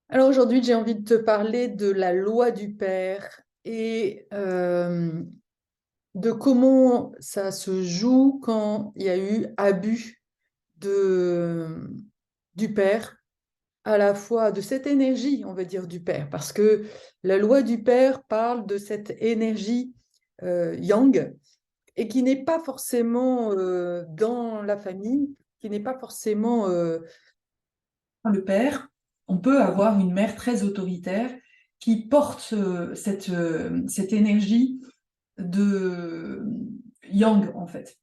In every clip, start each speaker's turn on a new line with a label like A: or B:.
A: Alors aujourd'hui, j'ai envie de te parler de la loi du père et de comment ça se joue quand il y a eu abus de, du père, à la fois de cette énergie, on va dire, du père, parce que la loi du père parle de cette énergie yang et qui n'est pas forcément dans la famille, qui n'est pas forcément
B: Le père, on peut avoir une mère très autoritaire qui porte cette énergie de yang, en fait.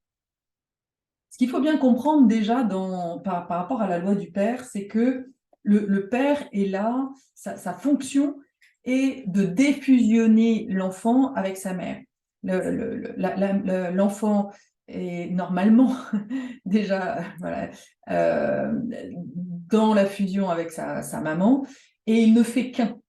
B: Ce qu'il faut bien comprendre déjà par rapport à la loi du père, c'est que le père est là, sa fonction est de défusionner l'enfant avec sa mère. L'enfant est normalement déjà voilà, euh, dans la fusion avec sa maman et il ne fait qu'un.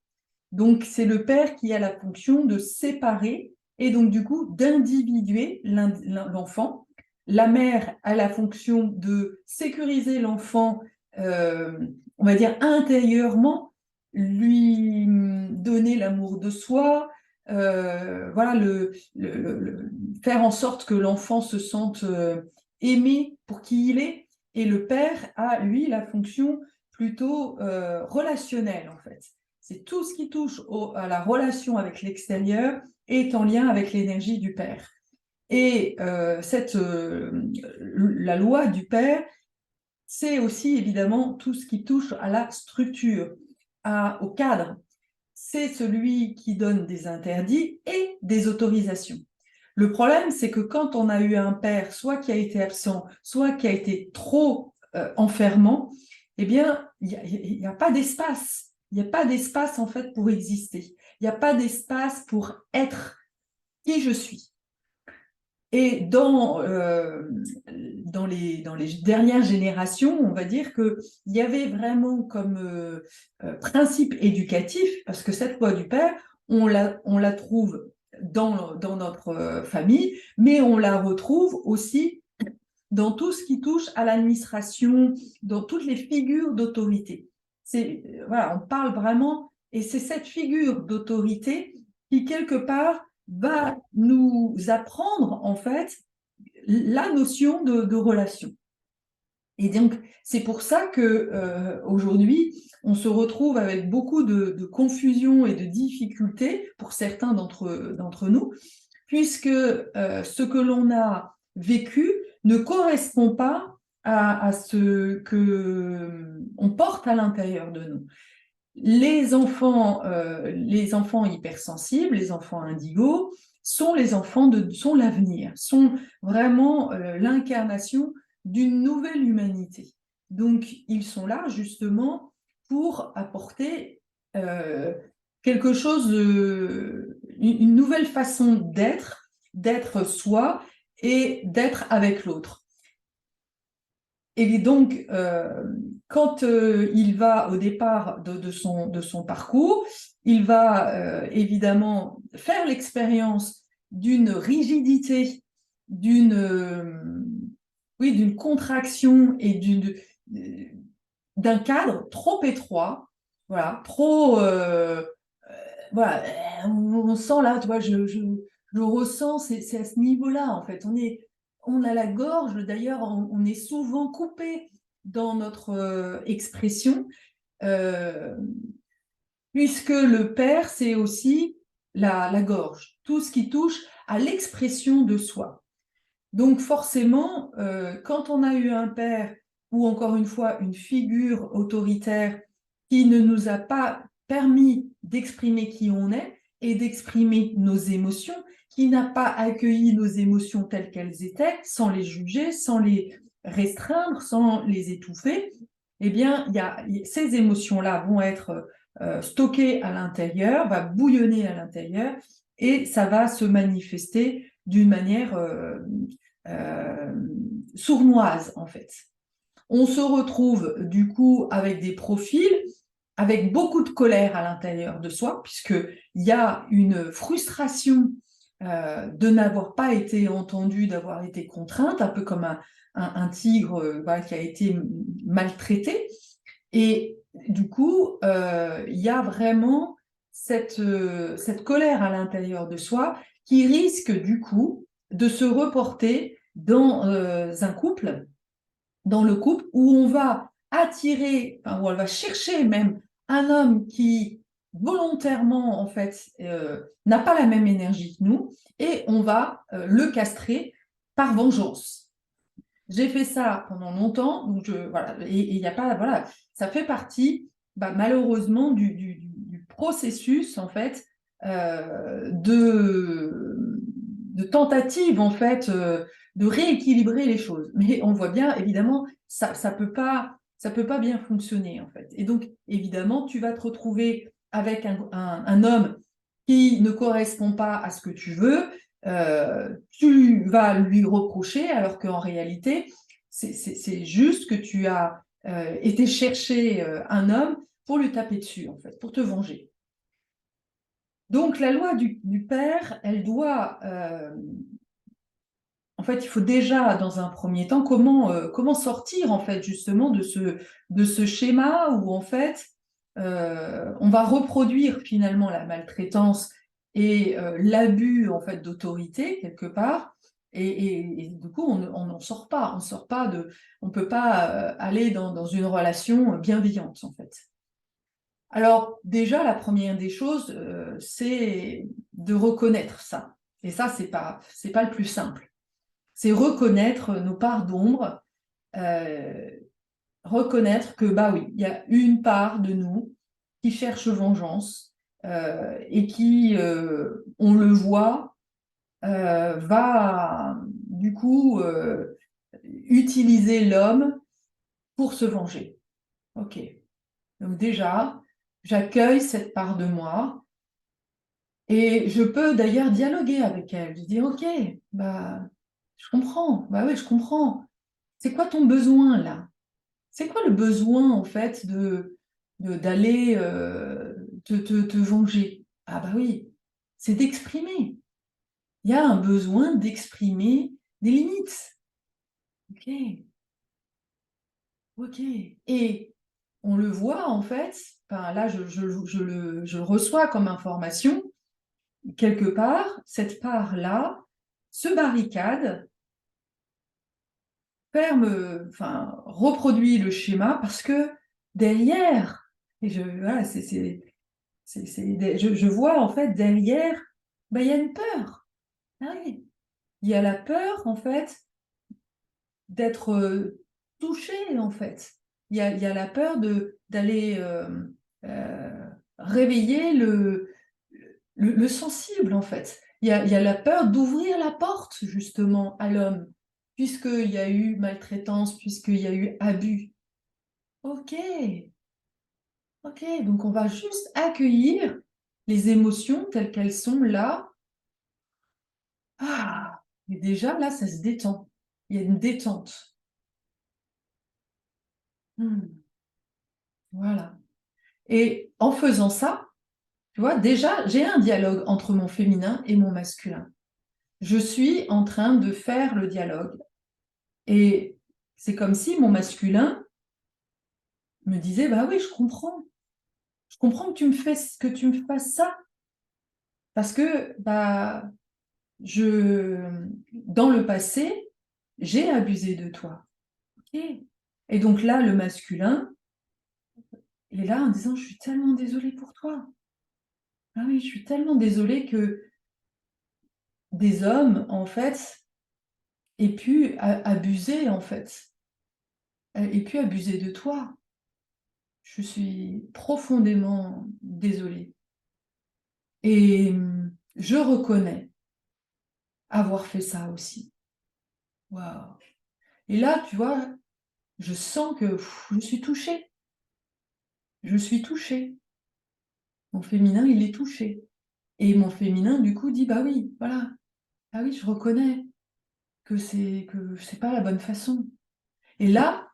B: Donc c'est le père qui a la fonction de séparer et donc du coup d'individuer l'enfant. La mère a la fonction de sécuriser l'enfant, on va dire intérieurement, lui donner l'amour de soi, voilà, faire en sorte que l'enfant se sente aimé pour qui il est. Et le père a, lui, la fonction plutôt relationnelle, en fait. C'est tout ce qui touche à la relation avec l'extérieur est en lien avec l'énergie du père. Et la loi du père, c'est aussi évidemment tout ce qui touche à la structure, au cadre. C'est celui qui donne des interdits et des autorisations. Le problème, c'est que quand on a eu un père, soit qui a été absent, soit qui a été trop enfermant, eh bien, il n'y a pas d'espace. Il n'y a pas d'espace, en fait, pour exister. Il n'y a pas d'espace pour être qui je suis. Et dans les dernières générations, on va dire qu'il y avait vraiment comme principe éducatif, parce que cette loi du père, on la trouve dans notre famille, mais on la retrouve aussi dans tout ce qui touche à l'administration, dans toutes les figures d'autorité. Voilà, on parle vraiment, et c'est cette figure d'autorité qui, quelque part, va nous apprendre, en fait, la notion de relation. Et donc, c'est pour ça que aujourd'hui, on se retrouve avec beaucoup de confusion et de difficultés pour certains d'entre nous, puisque ce que l'on a vécu ne correspond pas à ce que on porte à l'intérieur de nous. Les enfants hypersensibles, les enfants indigos, sont l'avenir, sont vraiment l'incarnation d'une nouvelle humanité. Donc, ils sont là justement pour apporter euh, quelque chose, une nouvelle façon d'être soi et d'être avec l'autre. Et donc, quand il va au départ de son parcours, il va évidemment faire l'expérience d'une rigidité, d'une oui, d'une contraction et d'un cadre trop étroit, voilà, trop voilà, on sent là, tu vois, je ressens, c'est à ce niveau-là en fait. On a la gorge, d'ailleurs, on est souvent coupé dans notre expression, euh, puisque le père, c'est aussi la gorge, tout ce qui touche à l'expression de soi. Donc forcément, quand on a eu un père ou encore une fois une figure autoritaire qui ne nous a pas permis d'exprimer qui on est et d'exprimer nos émotions, qui n'a pas accueilli nos émotions telles qu'elles étaient, sans les juger, sans les restreindre, sans les étouffer, eh bien, ces émotions-là vont être stockées à l'intérieur, va bouillonner à l'intérieur et ça va se manifester d'une manière euh, sournoise en fait. On se retrouve du coup avec des profils avec beaucoup de colère à l'intérieur de soi, puisqu'il y a une frustration de n'avoir pas été entendu, d'avoir été contrainte, un peu comme un tigre voilà, qui a été maltraité. Et du coup, il y a vraiment cette colère à l'intérieur de soi qui risque du coup de se reporter dans un couple, dans le couple où on va attirer, enfin, où on va chercher même un homme qui volontairement en fait n'a pas la même énergie que nous et on va le castrer par vengeance. J'ai fait ça pendant longtemps, donc voilà, et il n'y a pas, voilà, ça fait partie, malheureusement, du processus, en fait, de tentative, en fait, de rééquilibrer les choses. Mais on voit bien, évidemment, ça peut pas bien fonctionner, en fait. Et donc, évidemment, tu vas te retrouver avec un homme qui ne correspond pas à ce que tu veux, tu vas lui reprocher, alors qu'en réalité, c'est juste que tu as été chercher un homme pour lui taper dessus, en fait, pour te venger. Donc, la loi du père, elle doit... en fait, il faut déjà, dans un premier temps, comment sortir, en fait, justement, de ce schéma où, en fait, on va reproduire finalement la maltraitance et l'abus, en fait, d'autorité, quelque part. Et du coup, on n'en sort pas. On peut pas aller dans une relation bienveillante, en fait. Alors, déjà, la première des choses, c'est de reconnaître ça. Et ça, c'est pas le plus simple. C'est reconnaître nos parts d'ombre, euh, reconnaître que, bah oui, il y a une part de nous qui cherche vengeance et qui, on le voit, va du coup utiliser l'homme pour se venger. Ok. Donc déjà, j'accueille cette part de moi et je peux d'ailleurs dialoguer avec elle. Je dis, ok, bah, je comprends. Bah oui, je comprends. C'est quoi ton besoin là? C'est quoi le besoin, en fait, d'aller te venger? Ah bah oui, c'est d'exprimer. Il y a un besoin d'exprimer des limites. Ok, ok. Et on le voit, en fait, enfin, là, je le reçois comme information, quelque part, cette part-là se barricade, enfin, reproduit le schéma parce que derrière, et voilà, je vois en fait derrière, il y a une peur. Ah oui. Il y a la peur en fait d'être touché en fait. Il y a la peur d'aller euh, réveiller le sensible en fait. Il y a la peur d'ouvrir la porte justement à l'homme, puisqu'il y a eu maltraitance, puisqu'il y a eu abus. Ok, ok, donc on va juste accueillir les émotions telles qu'elles sont là. Ah, et déjà là, ça se détend. Il y a une détente. Hmm, voilà. Et en faisant ça, tu vois, déjà, j'ai un dialogue entre mon féminin et mon masculin. Je suis en train de faire le dialogue. Et c'est comme si mon masculin me disait, bah oui, je comprends. Je comprends que tu me fasses ça. Parce que, dans le passé, j'ai abusé de toi. Ok. Et donc là, le masculin, il est là en disant, je suis tellement désolée pour toi. Ah oui, je suis tellement désolée que des hommes, en fait, aient pu abuser, en fait, aient pu abuser de toi. Je suis profondément désolée. Et je reconnais avoir fait ça aussi. Waouh. Et là, tu vois, je sens que je suis touchée. Je suis touchée. Mon féminin, il est touché. Et mon féminin, du coup, dit, bah oui, voilà. Ah oui, je reconnais que c'est pas la bonne façon. Et là,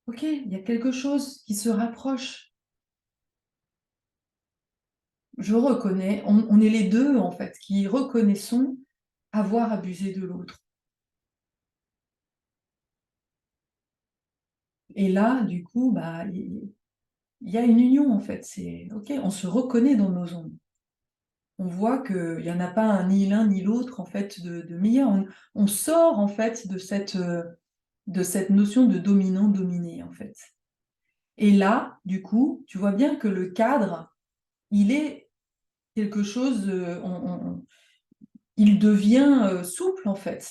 B: ok, il y a quelque chose qui se rapproche. Je reconnais, on est les deux, en fait, qui reconnaissons avoir abusé de l'autre. Et là, du coup, il y a une union en fait. C'est OK, on se reconnaît dans nos ombres. On voit qu'il n'y en a pas ni l'un ni l'autre en fait de meilleur. On sort en fait de cette notion de dominant-dominé en fait. Et là, du coup, tu vois bien que le cadre, il est quelque chose, il devient souple en fait.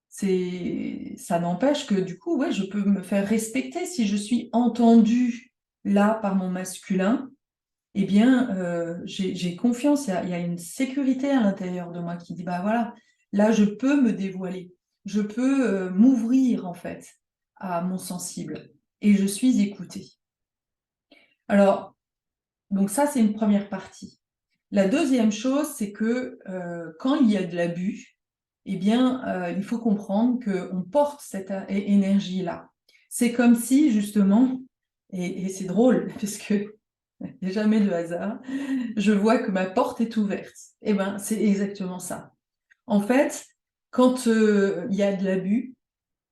B: Ça n'empêche que du coup, ouais, je peux me faire respecter si je suis entendue là par mon masculin. Eh bien, j'ai confiance, il y a une sécurité à l'intérieur de moi qui dit, bah voilà, là, je peux me dévoiler, je peux m'ouvrir en fait à mon sensible et je suis écoutée. Alors, donc ça, c'est une première partie. La deuxième chose, c'est que quand il y a de l'abus, eh bien, il faut comprendre qu'on porte cette énergie-là. C'est comme si, justement, et c'est drôle, parce que il n'y a jamais de hasard, je vois que ma porte est ouverte. Eh bien, c'est exactement ça. En fait, quand il y a de l'abus,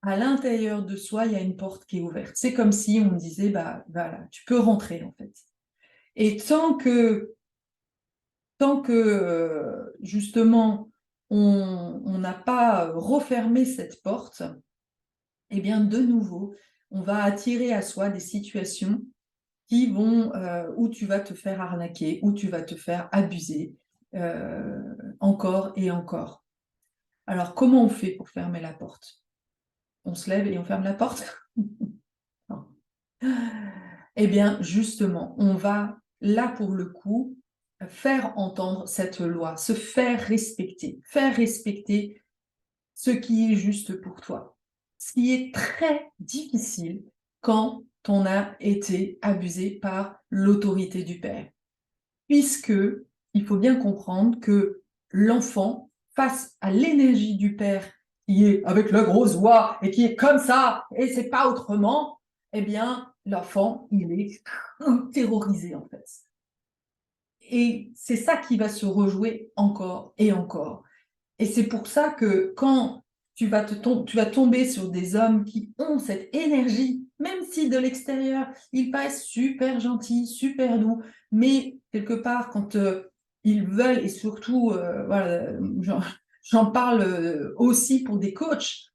B: à l'intérieur de soi, il y a une porte qui est ouverte. C'est comme si on disait, bah voilà, tu peux rentrer, en fait. Et tant que justement, on n'a pas refermé cette porte, eh bien, de nouveau, on va attirer à soi des situations qui vont, où tu vas te faire arnaquer, où tu vas te faire abuser, encore et encore. Alors, comment on fait pour fermer la porte? On se lève et on ferme la porte? Non. Eh bien, justement, on va, là pour le coup, faire entendre cette loi, se faire respecter ce qui est juste pour toi. Ce qui est très difficile quand on a été abusé par l'autorité du père. Puisque il faut bien comprendre que l'enfant, face à l'énergie du père qui est avec la grosse voix et qui est comme ça et c'est pas autrement, eh bien l'enfant il est terrorisé en fait. Et c'est ça qui va se rejouer encore et encore. Et c'est pour ça que quand tu vas tomber sur des hommes qui ont cette énergie, même si de l'extérieur, ils paraissent super gentils, super doux, mais quelque part, quand ils veulent, et surtout, voilà, j'en parle aussi pour des coachs,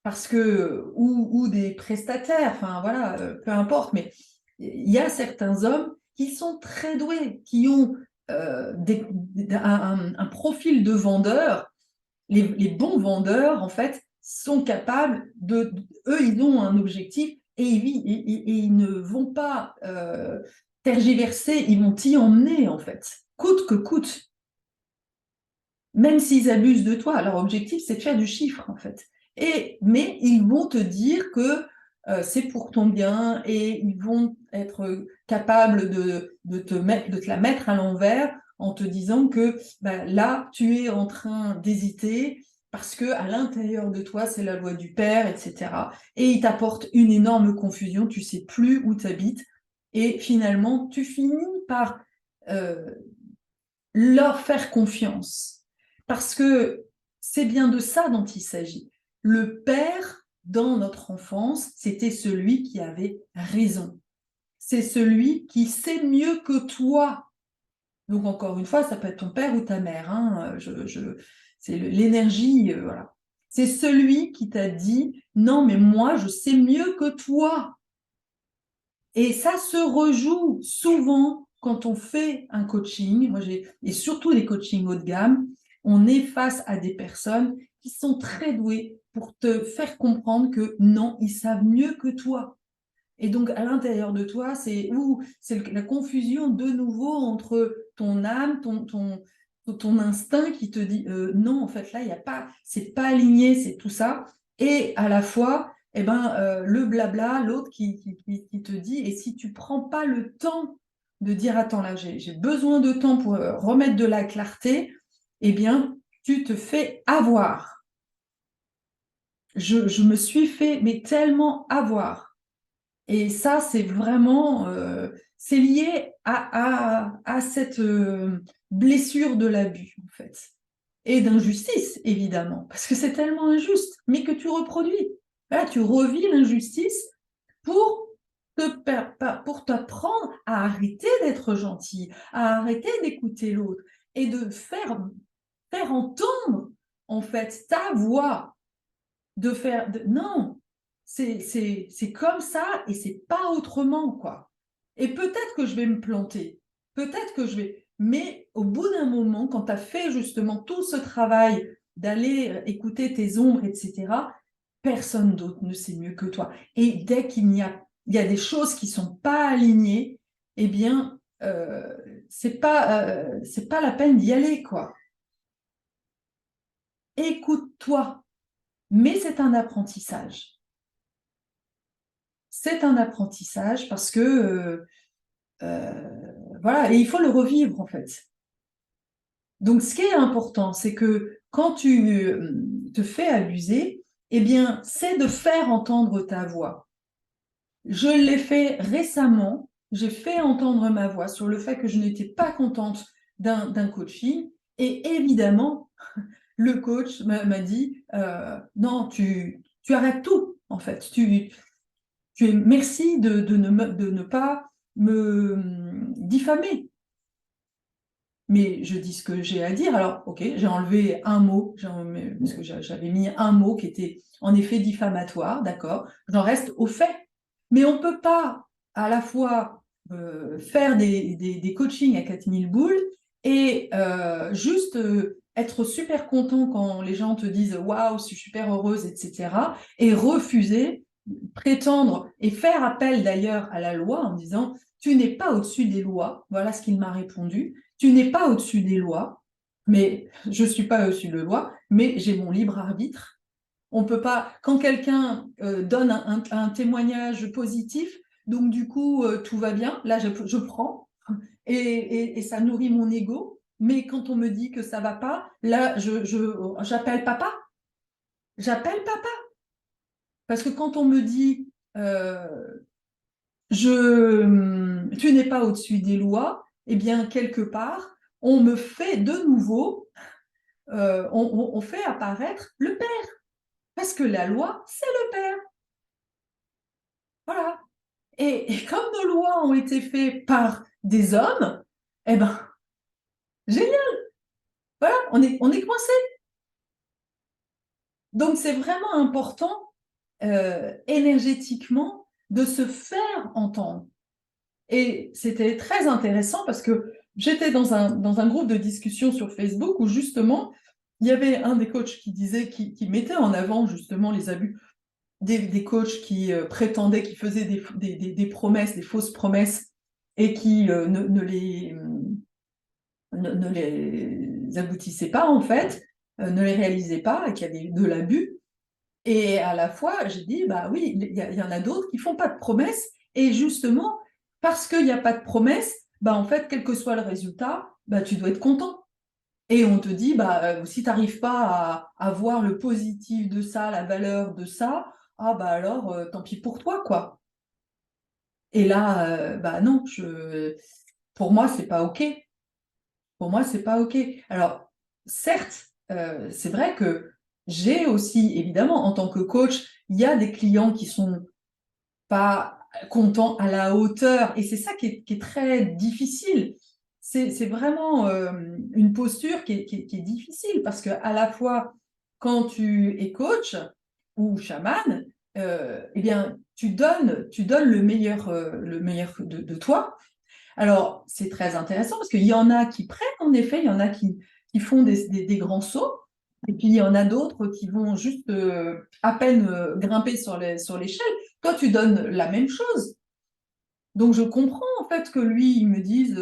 B: parce que, ou des prestataires, enfin voilà, peu importe, mais il y a certains hommes qui sont très doués, qui ont un profil de vendeur. Les bons vendeurs, en fait, sont capables eux, ils ont un objectif et ils ne vont pas tergiverser, ils vont t'y emmener, en fait, coûte que coûte. Même s'ils abusent de toi, leur objectif, c'est de faire du chiffre, en fait. Mais ils vont te dire que c'est pour ton bien et ils vont être capables de te la mettre à l'envers en te disant que bah, là, tu es en train d'hésiter parce que à l'intérieur de toi, c'est la loi du père, etc. Et ils t'apportent une énorme confusion, tu sais plus où tu habites et finalement, tu finis par euh, leur faire confiance. Parce que c'est bien de ça dont il s'agit. Le père, dans notre enfance, c'était celui qui avait raison. C'est celui qui sait mieux que toi. Donc encore une fois, ça peut être ton père ou ta mère. Hein. C'est l'énergie, voilà. C'est celui qui t'a dit, non, mais moi, je sais mieux que toi. Et ça se rejoue souvent quand on fait un coaching, et surtout les coachings haut de gamme, on est face à des personnes qui sont très douées pour te faire comprendre que non, ils savent mieux que toi. Et donc, à l'intérieur de toi, c'est la confusion de nouveau entre ton âme, ton instinct qui te dit non, en fait, là, il y a pas, c'est pas aligné, c'est tout ça. Et à la fois, eh ben, le blabla, l'autre qui te dit, et si tu prends pas le temps de dire, attends, là, j'ai besoin de temps pour remettre de la clarté, eh bien, tu te fais avoir. Je me suis fait, mais tellement avoir. Et ça, c'est vraiment, c'est lié à cette blessure de l'abus, en fait. Et d'injustice, évidemment, parce que c'est tellement injuste, mais que tu reproduis. Là, tu revis l'injustice pour pour t'apprendre à arrêter d'être gentil, à arrêter d'écouter l'autre et de faire entendre en fait ta voix, non, c'est comme ça et c'est pas autrement, quoi. Et peut-être que je vais me planter, peut-être que je vais, mais au bout d'un moment, quand tu as fait justement tout ce travail d'aller écouter tes ombres, etc., personne d'autre ne sait mieux que toi. Et dès il y a des choses qui sont pas alignées, eh bien, c'est pas la peine d'y aller, quoi. Écoute-toi, mais c'est un apprentissage. C'est un apprentissage parce que voilà, et il faut le revivre en fait. Donc, ce qui est important, c'est que quand tu te fais abuser, eh bien, c'est de faire entendre ta voix. Je l'ai fait récemment, j'ai fait entendre ma voix sur le fait que je n'étais pas contente d'un coaching, et évidemment, le coach m'a dit non, tu arrêtes tout, en fait. Merci de ne pas me diffamer. Mais je dis ce que j'ai à dire. Alors, ok, j'ai enlevé un mot, parce que j'avais mis un mot qui était en effet diffamatoire, d'accord. J'en reste au fait. Mais on ne peut pas à la fois faire des coachings à 4000 boules et juste être super content quand les gens te disent waouh, je suis super heureuse, etc. et refuser, prétendre et faire appel d'ailleurs à la loi en disant tu n'es pas au-dessus des lois. Voilà ce qu'il m'a répondu. Tu n'es pas au-dessus des lois, mais je ne suis pas au-dessus des lois, mais j'ai mon libre arbitre. On peut pas, quand quelqu'un donne un témoignage positif, donc du coup tout va bien, là je prends et ça nourrit mon ego. Mais quand on me dit que ça va pas, là j'appelle papa. J'appelle papa. Parce que quand on me dit tu n'es pas au-dessus des lois, eh bien, quelque part, on me fait de nouveau, on fait apparaître le père. Parce que la loi, c'est le père. Voilà. Et comme nos lois ont été faites par des hommes, eh ben, génial. Voilà, on est coincé. Donc, c'est vraiment important, énergétiquement, de se faire entendre. Et c'était très intéressant parce que j'étais dans un groupe de discussion sur Facebook où justement, il y avait un des coachs qui disait, qui mettait en avant justement les abus des coachs qui prétendaient, qui faisaient des promesses, des fausses promesses et qui ne les aboutissaient pas en fait, ne les réalisaient pas et qu'il y avait de l'abus. Et à la fois, j'ai dit, bah oui, y en a d'autres qui font pas de promesses. Et justement, parce qu'il n'y a pas de promesses, bah en fait, quel que soit le résultat, bah tu dois être content. Et on te dit, bah si tu n'arrives pas à voir le positif de ça, la valeur de ça, ah bah alors, tant pis pour toi, quoi. Et là, bah non, pour moi, c'est pas OK. Pour moi, c'est pas OK. Alors, certes, c'est vrai que j'ai aussi, évidemment, en tant que coach, il y a des clients qui sont pas contents à la hauteur. Et c'est ça qui est très difficile. C'est vraiment une posture qui est difficile parce que à la fois, quand tu es coach ou chaman, eh bien, tu donnes le meilleur de toi. Alors, c'est très intéressant parce qu'il y en a qui prennent, en effet, il y en a qui font des grands sauts, et puis il y en a d'autres qui vont juste à peine grimper sur l'échelle. Toi, tu donnes la même chose. Donc, je comprends en fait que lui, il me dise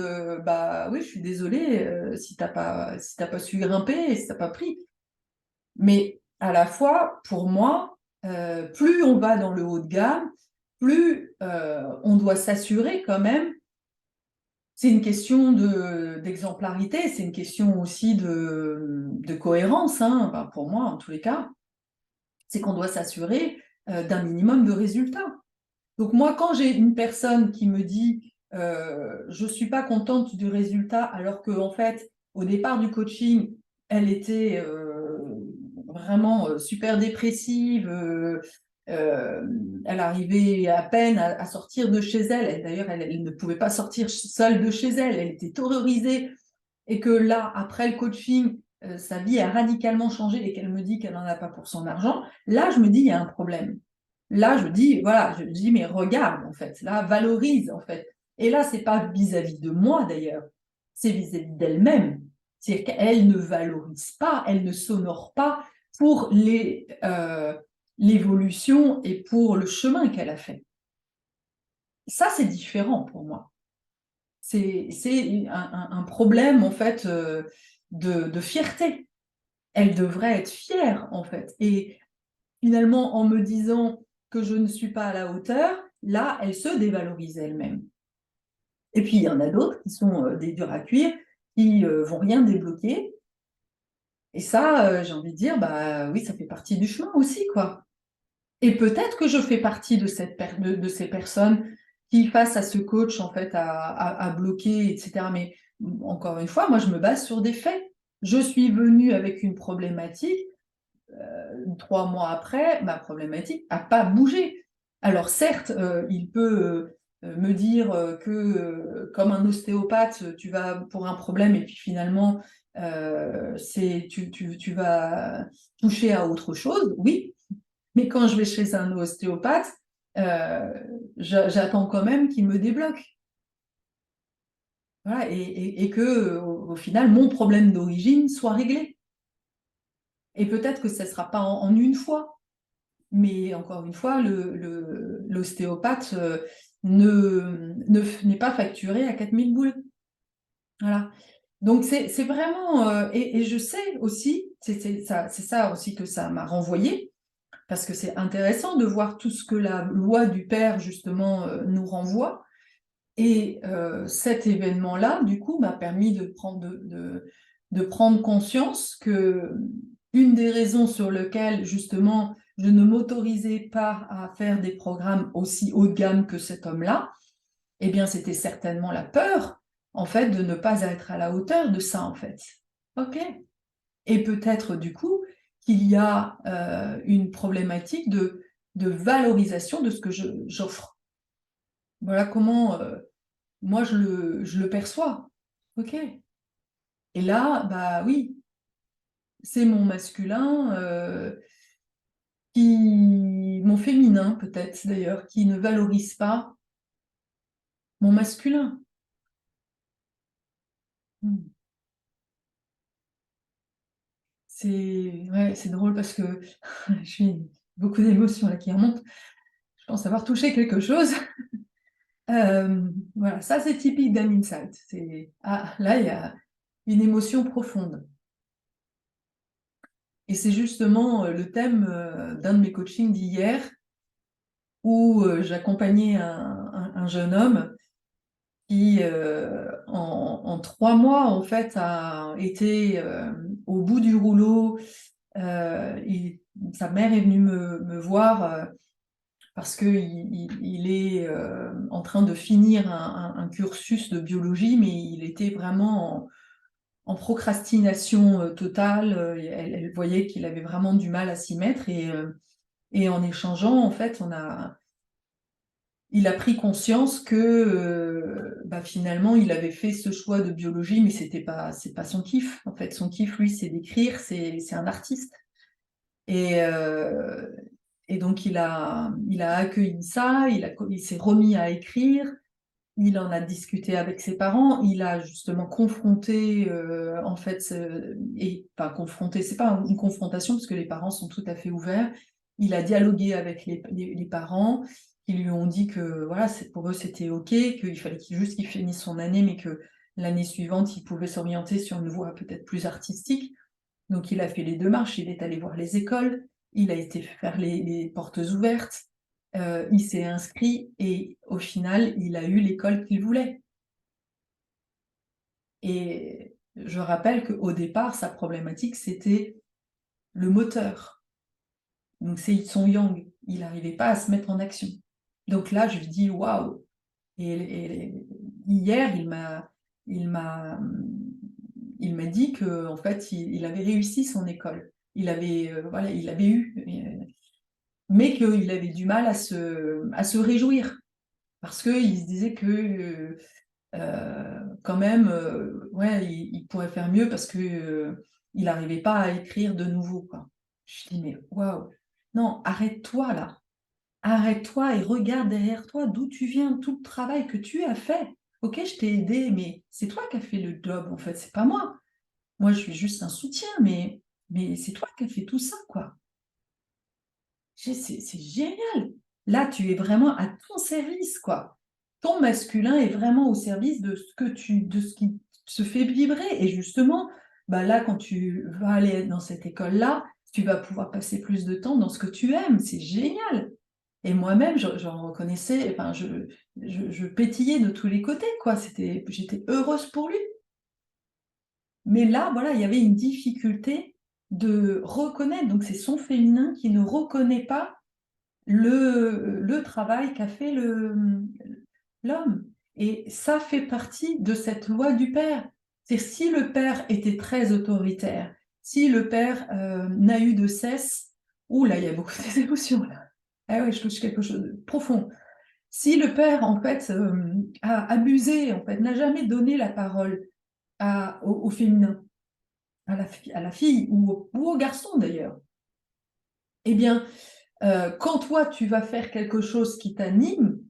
B: bah oui, je suis désolée si t'as pas su grimper, si t'as pas pris. Mais à la fois, pour moi, plus on va dans le haut de gamme, plus on doit s'assurer quand même. C'est une question d'exemplarité, c'est une question aussi de cohérence, hein, ben, pour moi, en tous les cas. C'est qu'on doit s'assurer d'un minimum de résultats. Donc moi, quand j'ai une personne qui me dit je ne suis pas contente du résultat, alors qu'en fait, au départ du coaching, elle était vraiment super dépressive, elle arrivait à peine à sortir de chez elle. D'ailleurs, elle ne pouvait pas sortir seule de chez elle. Elle était terrorisée. Et que là, après le coaching, sa vie a radicalement changé et qu'elle me dit qu'elle n'en a pas pour son argent, là, je me dis, il y a un problème. Là, je dis, voilà, je dis, mais regarde, en fait, là, valorise, en fait. Et là, c'est pas vis-à-vis de moi, d'ailleurs, c'est vis-à-vis d'elle-même. C'est-à-dire qu'elle ne valorise pas, elle ne s'honore pas pour l'évolution et pour le chemin qu'elle a fait. Ça, c'est différent pour moi. C'est un problème, en fait, de fierté. Elle devrait être fière, en fait. Et finalement, en me disant que je ne suis pas à la hauteur, là, elle se dévalorise elle-même. Et puis, il y en a d'autres qui sont des durs à cuire, qui vont rien débloquer. Et ça, j'ai envie de dire, bah oui, ça fait partie du chemin aussi, quoi. Et peut-être que je fais partie de ces personnes qui, face à ce coach, en fait, à bloquer, etc. Mais encore une fois, moi, je me base sur des faits. Je suis venue avec une problématique. 3 mois après, ma problématique n'a pas bougé. Alors certes, il peut me dire que, comme un ostéopathe, tu vas pour un problème et puis finalement, tu vas toucher à autre chose, oui. Mais quand je vais chez un ostéopathe, j'attends quand même qu'il me débloque. Voilà, et que, au final, mon problème d'origine soit réglé. Et peut-être que ça ne sera pas en une fois. Mais encore une fois, l'ostéopathe n'est pas facturé à 4000 boules. Voilà. Donc, c'est vraiment... et je sais aussi, c'est ça aussi que ça m'a renvoyé, parce que c'est intéressant de voir tout ce que la loi du père, justement, nous renvoie. Et cet événement-là, du coup, m'a permis de prendre conscience que une des raisons sur lesquelles, justement, je ne m'autorisais pas à faire des programmes aussi haut de gamme que cet homme-là, eh bien, c'était certainement la peur, en fait, de ne pas être à la hauteur de ça, en fait. OK. Et peut-être, du coup, qu'il y a une problématique de valorisation de ce que j'offre. Voilà comment moi je le perçois. OK. Et là, bah oui, c'est mon masculin, mon féminin peut-être d'ailleurs, qui ne valorise pas mon masculin. Hmm. C'est drôle parce que je suis beaucoup d'émotions là qui remontent. Je pense avoir touché quelque chose. Voilà, ça c'est typique d'un insight. Là, il y a une émotion profonde. Et c'est justement le thème d'un de mes coachings d'hier où j'accompagnais un jeune homme qui, en 3 mois, en fait, a été au bout du rouleau. Sa mère est venue me voir parce qu'il est en train de finir un cursus de biologie, mais il était vraiment en procrastination totale. Elle voyait qu'il avait vraiment du mal à s'y mettre. Et en échangeant, en fait, il a pris conscience que finalement, il avait fait ce choix de biologie, mais c'est pas son kiff. En fait, son kiff, lui, c'est d'écrire, c'est un artiste. Et, euh, et donc, il a accueilli ça, il s'est remis à écrire, il en a discuté avec ses parents, il a justement confronté, en fait, et pas confronté, c'est pas une confrontation, parce que les parents sont tout à fait ouverts. Il a dialogué avec les parents, qui lui ont dit que voilà, pour eux c'était OK, qu'il fallait juste qu'il finisse son année, mais que l'année suivante, il pouvait s'orienter sur une voie peut-être plus artistique. Donc il a fait les démarches, il est allé voir les écoles, il a été faire les portes ouvertes, il s'est inscrit et au final, il a eu l'école qu'il voulait. Et je rappelle qu'au départ, sa problématique, c'était le moteur. Donc c'est son yang, il n'arrivait pas à se mettre en action. Donc là, je lui dis waouh. Et hier, il m'a dit que en fait, il avait réussi son école. Il avait eu. mais qu'il avait du mal à se réjouir, parce qu'il se disait que quand même, ouais, il pourrait faire mieux parce que il n'arrivait pas à écrire de nouveau, quoi. Je dis, mais waouh, non, arrête-toi là. Arrête-toi et regarde derrière toi d'où tu viens, tout le travail que tu as fait. Ok, je t'ai aidé, mais c'est toi qui as fait le job, en fait, c'est pas moi. Moi, je suis juste un soutien, mais c'est toi qui as fait tout ça, quoi. C'est génial. Là, tu es vraiment à ton service, quoi. Ton masculin est vraiment au service de ce qui se fait vibrer. Et justement, bah là, quand tu vas aller dans cette école-là, tu vas pouvoir passer plus de temps dans ce que tu aimes. C'est génial. Et moi-même, j'en reconnaissais, enfin, je pétillais de tous les côtés, quoi. J'étais heureuse pour lui. Mais là, voilà, il y avait une difficulté de reconnaître. Donc, c'est son féminin qui ne reconnaît pas le travail qu'a fait l'homme. Et ça fait partie de cette loi du père. C'est si le père était très autoritaire, si le père n'a eu de cesse, ouh là, il y a beaucoup d'émotions là. Ah ouais, je touche quelque chose de profond. Si le père, en fait, a abusé, en fait, n'a jamais donné la parole au féminin, à la fille ou au garçon d'ailleurs, eh bien, quand toi, tu vas faire quelque chose qui t'anime,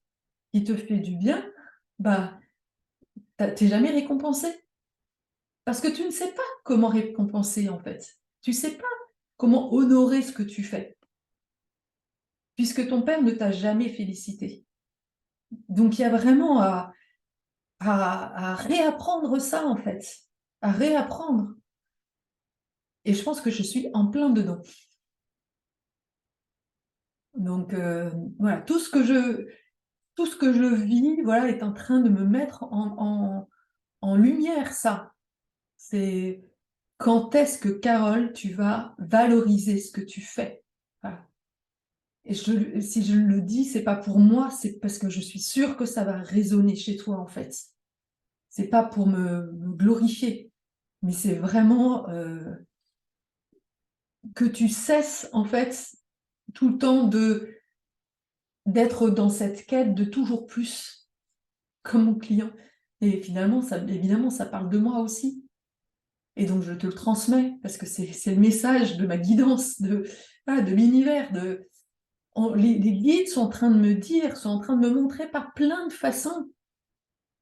B: qui te fait du bien, bah, t'es jamais récompensé. Parce que tu ne sais pas comment récompenser, en fait. Tu ne sais pas comment honorer ce que tu fais, puisque ton père ne t'a jamais félicité. Donc, il y a vraiment à réapprendre ça, en fait. À réapprendre. Et je pense que je suis en plein dedans. Donc, voilà, tout ce que je vis, voilà, est en train de me mettre en lumière, ça. C'est quand est-ce que, Carole, tu vas valoriser ce que tu fais? Voilà. Et si je le dis, c'est pas pour moi, c'est parce que je suis sûre que ça va résonner chez toi, en fait. C'est pas pour me glorifier, mais c'est vraiment que tu cesses, en fait, tout le temps d'être dans cette quête de toujours plus, comme mon client. Et finalement, évidemment, ça parle de moi aussi. Et donc, je te le transmets parce que c'est le message de ma guidance, de l'univers. Les guides sont en train de me dire, sont en train de me montrer par plein de façons.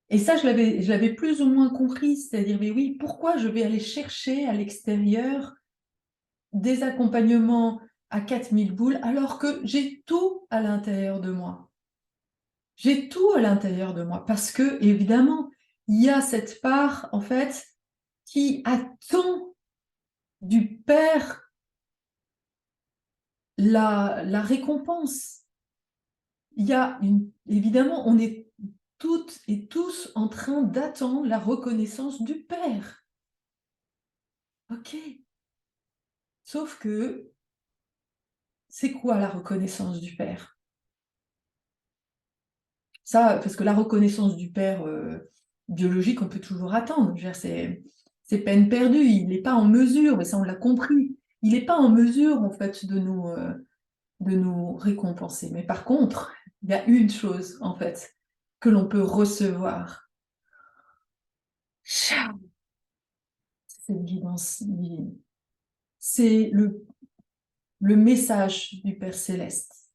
B: Et ça, je l'avais plus ou moins compris. C'est-à-dire, mais oui, pourquoi je vais aller chercher à l'extérieur des accompagnements à 4000 boules alors que j'ai tout à l'intérieur de moi? J'ai tout à l'intérieur de moi parce que, évidemment, il y a cette part, en fait, qui attend du Père la récompense. Il y a évidemment, on est toutes et tous en train d'attendre la reconnaissance du Père. Ok. Sauf que, c'est quoi la reconnaissance du Père? Ça, parce que la reconnaissance du Père biologique, on peut toujours attendre. C'est peine perdue. Il n'est pas en mesure, mais ça, on l'a compris. Il n'est pas en mesure, en fait, de nous récompenser. Mais par contre, il y a une chose, en fait, que l'on peut recevoir. Cette guidance divine. C'est le message du Père Céleste.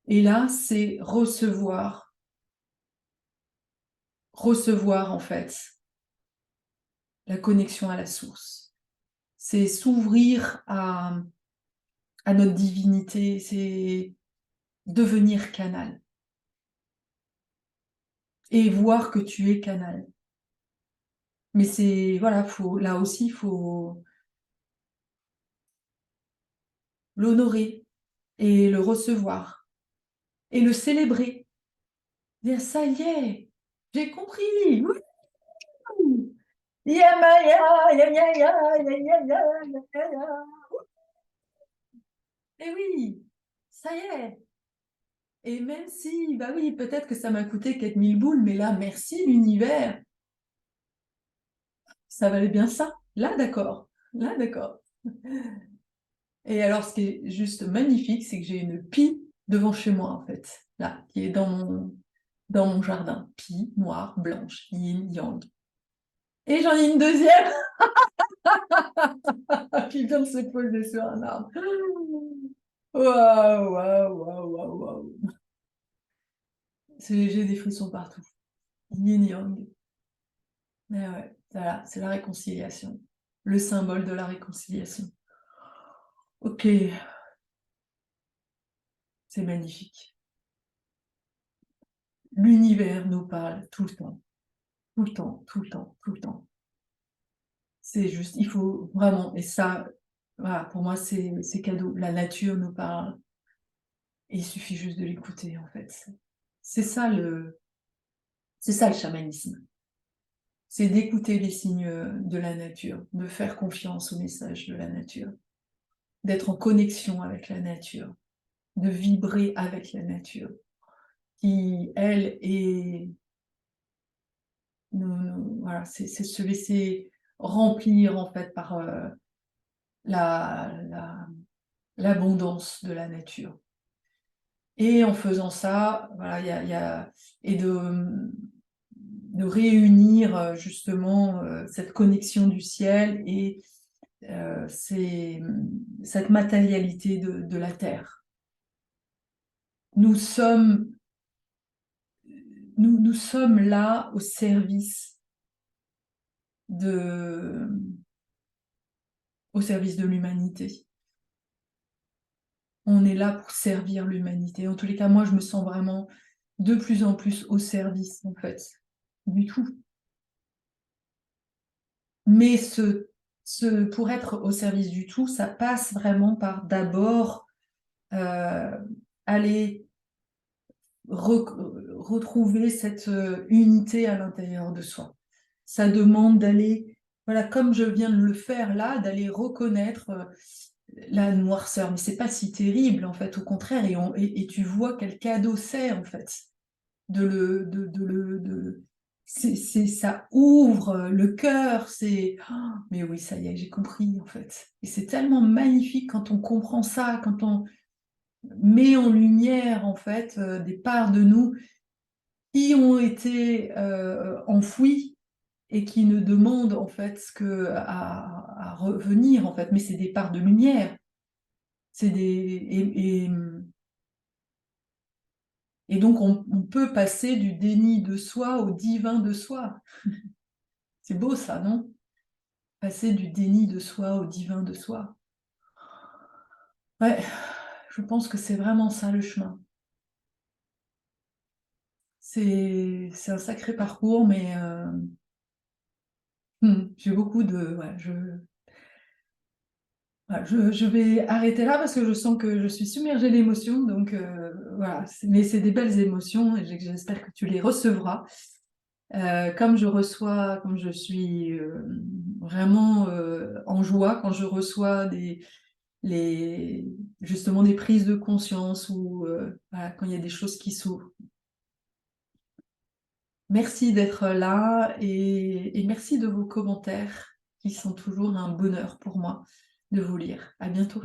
B: Et là, c'est recevoir en fait la connexion à la source. C'est s'ouvrir à notre divinité, c'est devenir canal. Et voir que tu es canal. Mais voilà, là aussi, il faut l'honorer et le recevoir et le célébrer. Dire, ça y est, j'ai compris. Yamaya, ya, ya, ya, ya, ya, ya, ya, ya. Et oui, ça y est. Et même si, bah oui, peut-être que ça m'a coûté 4000 boules, mais là, merci l'univers. Ça valait bien ça. Là, d'accord. Là, d'accord. Et alors, ce qui est juste magnifique, c'est que j'ai une pie devant chez moi, en fait, là, qui est dans mon jardin. Pie, noire, blanche, yin, yang. Et j'en ai une deuxième qui vient de se poser sur un arbre. Waouh, waouh, waouh, waouh, waouh. J'ai des frissons partout. Yin, yang. Mais ouais, voilà, c'est la réconciliation. Le symbole de la réconciliation. Ok, c'est magnifique. L'univers nous parle tout le temps. Tout le temps, tout le temps, tout le temps. C'est juste, il faut vraiment, et ça, voilà, pour moi, c'est cadeau. La nature nous parle, et il suffit juste de l'écouter, en fait. C'est ça c'est ça le chamanisme. C'est d'écouter les signes de la nature, de faire confiance aux messages de la nature, d'être en connexion avec la nature, de vibrer avec la nature, qui, elle, est... voilà, c'est se laisser remplir, en fait, par l'abondance de la nature. Et en faisant ça, voilà, et de réunir justement cette connexion du ciel et cette matérialité de la terre. Nous sommes là au service de l'humanité. On est là pour servir l'humanité. En tous les cas, moi, je me sens vraiment de plus en plus au service, en fait, du tout. Mais pour être au service du tout, ça passe vraiment par d'abord aller retrouver cette unité à l'intérieur de soi. Ça demande d'aller, voilà, comme je viens de le faire là, d'aller reconnaître la noirceur. Mais c'est pas si terrible, en fait, au contraire, et tu vois quel cadeau c'est, en fait, ça ouvre le cœur, mais oui, ça y est, j'ai compris, en fait. Et c'est tellement magnifique quand on comprend ça, quand on met en lumière, en fait, des parts de nous qui ont été enfouies et qui ne demandent, en fait, à revenir, en fait. Mais c'est des parts de lumière. Et donc, on peut passer du déni de soi au divin de soi. C'est beau ça, non? Passer du déni de soi au divin de soi. Ouais, je pense que c'est vraiment ça le chemin. C'est un sacré parcours, mais j'ai beaucoup de... Ouais, je vais arrêter là parce que je sens que je suis submergée d'émotions. Donc voilà, mais c'est des belles émotions et j'espère que tu les recevras. Comme je suis vraiment en joie quand je reçois justement des prises de conscience ou voilà, quand il y a des choses qui s'ouvrent. Merci d'être là et merci de vos commentaires qui sont toujours un bonheur pour moi de vous lire. À bientôt.